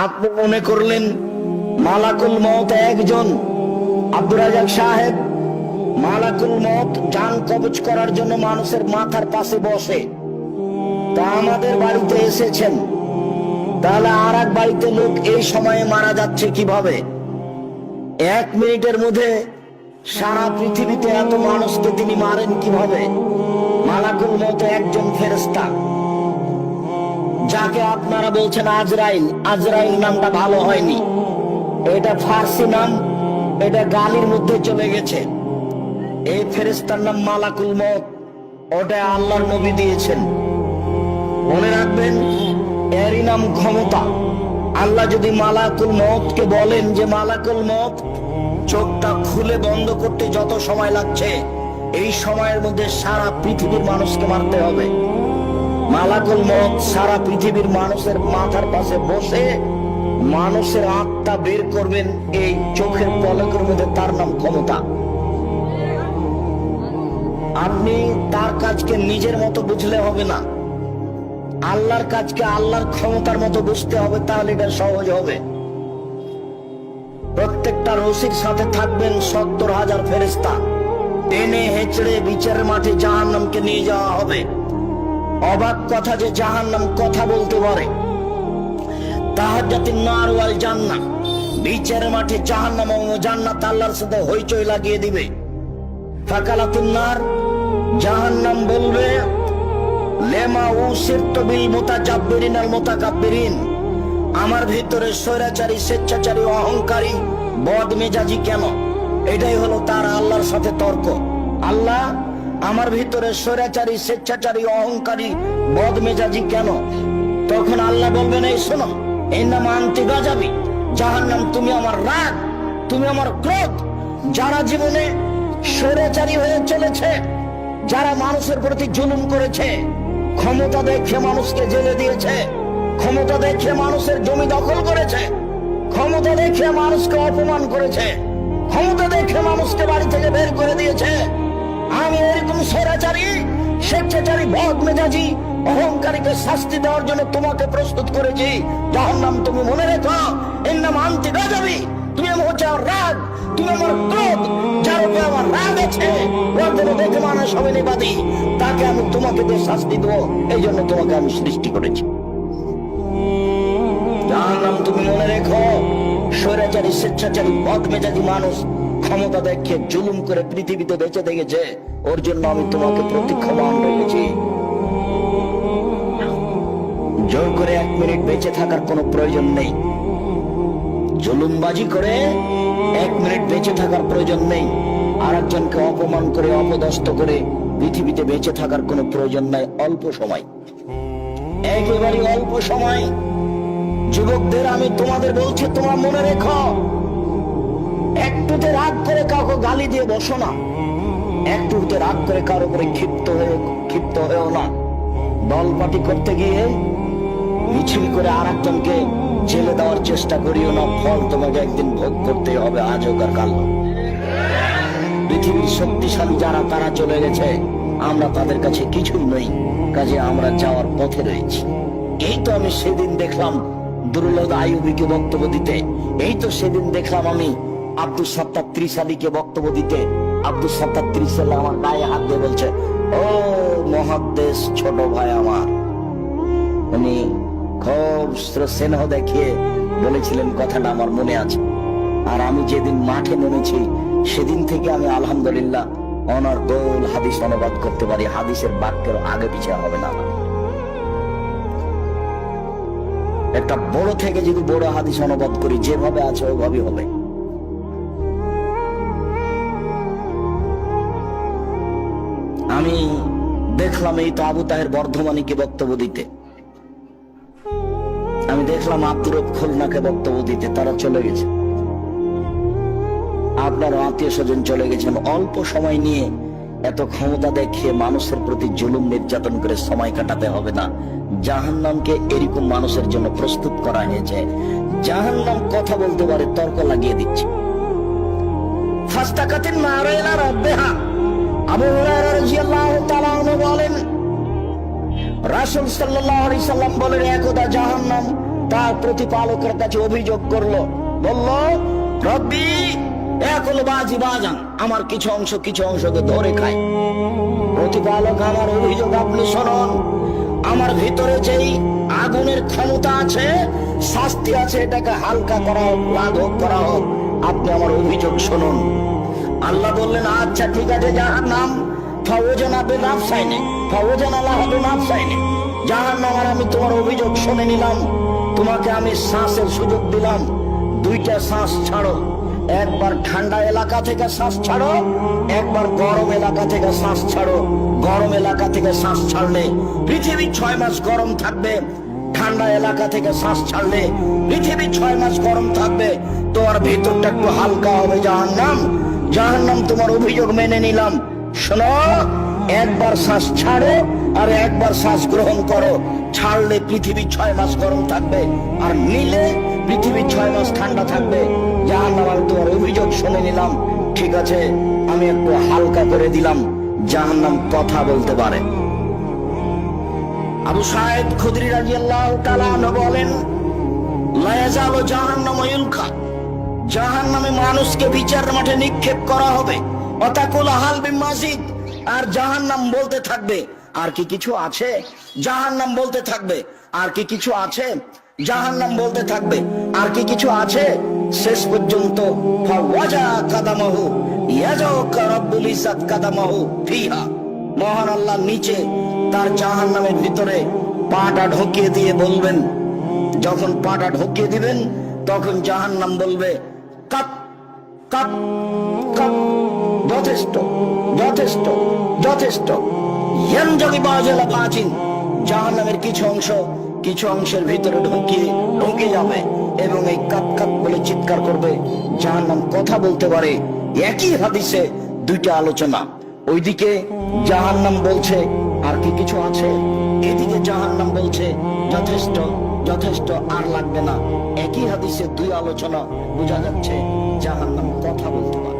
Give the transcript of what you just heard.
আপনি মনে করলেন মালাকুল মউত একজন, আব্দুর রাজাক সাহেব। মালাকুল মউত জান কবজ করার জন্য মানুষের মাথার পাশে বসে। তা আমাদের বাড়িতে এসেছেন, তাহলে আর এক বাড়িতে লোক এই সময়ে মারা যাচ্ছে কিভাবে? 1 মিনিটের মধ্যে সারা পৃথিবীতে এত মানুষকে তিনি মারেন কিভাবে? মালাকুল মউত একজন ফেরেশতা, যাকে আপনারা বলছেন আজরাইল। আজরাইল নামটা ভালো হয়নি, এটা ফার্সি নাম, এটা গালির মধ্যে চলে গেছে। এই ফেরেশতার নাম মালাকুল মউত, ওটা আল্লাহর নবী দিয়েছেন। মনে রাখবেন, এরই নাম ক্ষমতা। আল্লাহ যদি মালাকুল মউতকে বলেন যে মালাকুল মউত চোখটা খুলে বন্ধ করতে যত সময় লাগছে, এই সময়ের মধ্যে সারা পৃথিবীর মানুষকে মারতে হবে, মালাকুল মউত সারা পৃথিবীর মানুষের মাথার পাশে বসে মানুষের আত্মা বের করবেন এই চোখের পলকের মধ্যে। তার নাম ক্ষমতা। আপনি তার কাজকে নিজের মতো বুঝলে হবে না, আল্লাহর কাজকে আল্লাহর ক্ষমতার মতো বুঝতে হবে, তাহলে এটা সহজ হবে। প্রত্যেকটা রশির সাথে থাকবেন 70,000 ফেরেশতা, টেনে হেঁচড়ে বিচারের মাঠে জাহান্নামকে নিয়ে যাওয়া হবে। অবাক কথা যে জাহান্নাম কথা বলতে পারে। তাহাজ্জাতিন নার ওয়াল জান্নাহ, বিচারের মাঠে জাহান্নাম ও জান্নাত আল্লাহর সাথে হইচই লাগিয়ে দিবে। ফাকালাতুন নার, জাহান্নাম বলবে, লেমা উসিরতু বিল মুতাজাব্বিরিন আল মুতাকাব্বিরিন, আমার ভিতরে স্বৈরাচারী, স্বেচ্ছাচারী, অহংকারী, বদমেজাজি কেন? এটাই হলো তার আল্লাহর সাথে তর্ক। আল্লাহ, আমার ভিতরে স্বৈরাচারী, স্বেচ্ছাচারী, অহংকারী, বদমেজাজি কেন? তখন আল্লাহ বলবেন, এই শোনো, এই নাম আনতি গাজাবি, জাহান্নাম তুমি আমার রাগ, তুমি আমার ক্রোধ। যারা জীবনে স্বৈরাচারী হয়ে চলেছে, যারা মানুষের প্রতি জুলুম করেছে, ক্ষমতা দেখে মানুষকে জেলে দিয়েছে, ক্ষমতা দেখে মানুষের জমি দখল করেছে, ক্ষমতা দেখে মানুষকে অপমান করেছে, ক্ষমতা দেখে মানুষকে বাড়ি থেকে বের করে দিয়েছে, আমি এরকম স্বৈরাচারী, স্বেচ্ছাচারী, বদমেজাজি, অহংকারীকে শাস্তি দেওয়ার জন্য তোমাকে প্রস্তুত করেছি। জাহান্নাম তুমি মনে রেখো, এর নাম আনতি গাজাবি, তুমি হচ্ছে আমার রাগ, তুমি আমার ক্রোধ। যার উপরে আমার রাগ আছে, ওর জন্য দেখে মানুষ হবে নিবাদী, তাকে আমি তোমাকে দিয়ে শাস্তি দেবো, এই জন্য তোমাকে আমি সৃষ্টি করেছি। জাহান্নাম তুমি মনে রেখো, স্বৈরাচারী, স্বেচ্ছাচারী, বদমেজাজি মানুষ ক্ষমতা দেখে জুলুম করে পৃথিবীতে বেঁচে দেখেছে, ওর জন্য আমি তোমাকে প্রতীক্ষমান রেখেছি। জোর করে 1 মিনিট বেঁচে থাকার কোনো প্রয়োজন নেই, জুলুমবাজি করে 1 মিনিট বেঁচে থাকার প্রয়োজন নেই, আর একজনকে অপমান করে, অপদস্থ করে পৃথিবীতে বেঁচে থাকার কোনো প্রয়োজন নাই। অল্প সময়, একেবারে অল্প সময়। যুবকদের আমি তোমাদের বলছি, তোমার মনে রেখো, একটুতে রাগ করে কাউকে গালি দিয়ে বসো না, একটুতে রাগ করে কারো উপরে ক্ষিপ্ত হয়েও না। দল পার্টি করতে গিয়ে মিছিল করে আর একজনকে জেলে দেওয়ার চেষ্টা করিও না, ফল তোমাকে একদিন ভোগ করতে হবে, আজ হোক আর কাল। পৃথিবীর শক্তিশালী যারা, তারা চলে গেছে, আমরা তাদের কাছে কিছুই নই, কাজে আমরা যাওয়ার পথে রয়েছি। এই তো আমি সেদিন দেখলাম দুরুলদ আইয়ুবীকে বক্তব্য দিতে, এই তো সেদিন দেখলাম আমি আব্দুল সাত্তার ত্রিশালীকে বক্তব্য দিতে। আব্দুল সাত্তার ত্রিশালী আমার গায়ে হাত দিয়ে বলছে, ও মুহাদ্দিস ছোট ভাই আমার। উনি খুব স্নেহ দেখিয়ে বলেছিলেন, কথাটা আমার মনে আছে। আর আমি যেদিন মাঠে নেমেছি, সেদিন থেকে আমি আলহামদুলিল্লাহ অনর্গল হাদিস অনুবাদ করতে পারি, হাদিসের বাক্যের আগে পিছিয়ে হবে না। একটা বড় থেকে যদি বড় হাদিস অনুবাদ করি, যেভাবে আছে ওইভাবেই হবে। আমি দেখলাম এই তো আবু তাহের বর্ধমানীকে বক্তব্য দিতে, আমি দেখলাম আব্দুর রব খুলনাকে বক্তব্য দিতে, তারা চলে গেছে। আপনার আত্মীয় স্বজন চলে গেছেন। অল্প সময় নিয়ে এত ক্ষমতা দেখিয়ে মানুষের প্রতি জুলুম নির্যাতন করে সময় কাটাতে হবে না। জাহান্নামকে এরকম মানুষের জন্য প্রস্তুত করা হয়েছে। জাহান্নাম কথা বলতে পারে, তর্ক লাগিয়ে দিচ্ছে। ফাস্তাকাতিন নার ইলা রাব্বিহা, আবু হুরায়রা রাদিয়াল্লাহু তাআলা আনহু বলেন, রাসূল সাল্লাল্লাহু আলাইহি সাল্লাম বলেন, একদা জাহান্নাম তার প্রতিপালকের কাছে অভিযোগ করলো, বলল, রব্বি একুল বাজি বাজান, আমার কিছু অংশকে ধরে খায়। প্রতিপালক, আমার অভিযোগ আপনি শুনুন। আমার ভিতরে যেই আগুনের ক্ষমতা আছে, শাস্তি আছে, এটাকে হালকা করা হোক, লাঘব করা হোক, আপনি আমার অভিযোগ শুনুন। আল্লাহ বললেন, আচ্ছা ঠিক আছে, জাহান্নাম ফাওজানা বিনাফসাইনি ফাওজানা লাহা বিনাফসাইনি, জাহান্নাম আর আমি তোমার অভিযোগ শুনে নিলাম, তোমাকে আমি শ্বাসের সুযোগ দিলাম, দুইটা শ্বাস ছাড়ো, একবার ঠান্ডা এলাকা থেকে শ্বাস ছাড়ো, একবার গরম এলাকা থেকে শ্বাস ছাড়ো। গরম এলাকা থেকে শ্বাস ছাড়লে পৃথিবী 6 মাস গরম থাকবে, ঠান্ডা এলাকা থেকে শ্বাস ছাড়লে পৃথিবী 6 মাস গরম থাকবে, তোমার ভিতরটা একটু হালকা হবে। জাহান্নাম তোমার অভিযোগ মেনে নিলাম, শোনো, একবার শ্বাস ছাড়ো আর একবার শ্বাস গ্রহণ করো। ছাড়লে পৃথিবী 6 মাস গরম থাকবে, আর নিলে পৃথিবী 6 মাস ঠান্ডা থাকবে। জাহান্নাম, আমি তোমার অভিযোগ শুনে নিলাম, ঠিক আছে, আমি একটু হালকা করে দিলাম। জাহান্নাম কথা বলতে পারে। আবু সাঈদ খুদরি রাদিয়াল্লাহু তাআলা আনহু বলেন, লা ইয়াজালু জাহান্নামু ইউলকা, জাহান্নামে মানুষকে বিচার মাঠে নিক্ষেপ করা হবে। অতাকুল হাল বিমাজিদ, আর জাহান্নাম বলতে থাকবে, আর কি কিছু আছে? জাহান্নাম বলতে থাকবে, আর কি কিছু আছে? জাহান্নাম বলতে থাকবে, আর কি কিছু আছে? শেষ পর্যন্ত ফাওয়াজা কাদামাহু ইয়াজাউকা রাব্বুল ইজ্জাত কাদামাহু ফিহা, মহান আল্লাহ নিচে তার জাহান্নামের ভিতরে পাটা ঢুকিয়ে দিয়ে বলবেন, যখন পাটা ঢুকিয়ে দিবেন তখন জাহান্নাম বলবে, কাপ কাপ কাপ, যথেষ্ট যথেষ্ট যথেষ্ট। ইয়ানজাগি বাজালা পাচিন, জাহান্নামের কিছু অংশের ভিতরে ঢুকে যাবে এবং এই কাপ কাপ বলে চিৎকার করবে। জাহান্নাম কথা বলতে পারে। একই হাদিসে দুইটা আলোচনা, ওইদিকে জাহান্নাম বলছে আর কি কিছু আছে, এদিকে জাহান্নাম বলছে যথেষ্ট যথেষ্ট, আর লাগবে না। একই হাদিসে দুই আলোচনা, বোঝা যাচ্ছে জাহান্নাম কথা বলতে পারে।